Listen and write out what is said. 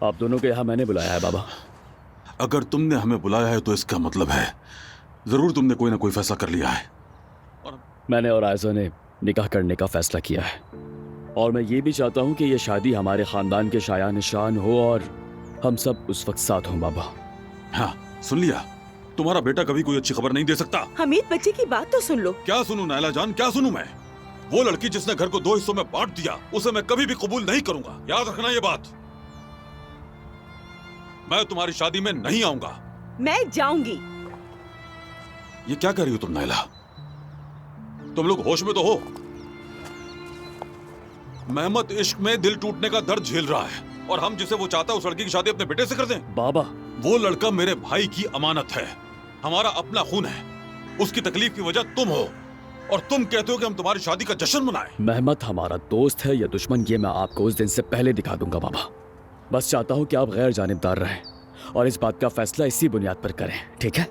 आप दोनों को यहाँ मैंने बुलाया है बाबा। अगर तुमने हमें बुलाया है तो इसका मतलब है जरूर तुमने कोई ना कोई फैसला कर लिया है। मैंने और आयजा ने निकाह करने का फैसला किया है और मैं ये भी चाहता हूँ कि ये शादी हमारे खानदान के शाया निशान हो और हम सब उस वक्त साथ हों बाबा। हाँ सुन लिया, तुम्हारा बेटा कभी कोई अच्छी खबर नहीं दे सकता। हमीद बच्चे की बात तो सुन लो। क्या सुनूं नायला जान, क्या सुनूं मैं? वो लड़की जिसने घर को 2 हिस्सों में बांट दिया उसे मैं कभी भी कबूल नहीं करूंगा, याद रखना ये बात। मैं तुम्हारी शादी में नहीं आऊंगा। मैं जाऊंगी। ये क्या कर रही हो तुम नायला? तुम लोग होश में तो हो? मेहमत इश्क में दिल टूटने का दर्द झेल रहा है और हम जिसे वो चाहता है उस लड़की की शादी अपने बेटे से कर दें? बाबा वो लड़का मेरे भाई की अमानत है, हमारा अपना खून है। उसकी तकलीफ की वजह तुम हो और तुम कहते हो कि हम तुम्हारी शादी का जश्न मनाएं। मेहमत हमारा दोस्त है या दुश्मन ये मैं आपको उस दिन से पहले दिखा दूंगा बाबा। बस चाहता हूँ कि आप गैर जानिबदार रहें और इस बात का फैसला इसी बुनियाद पर करें, ठीक है?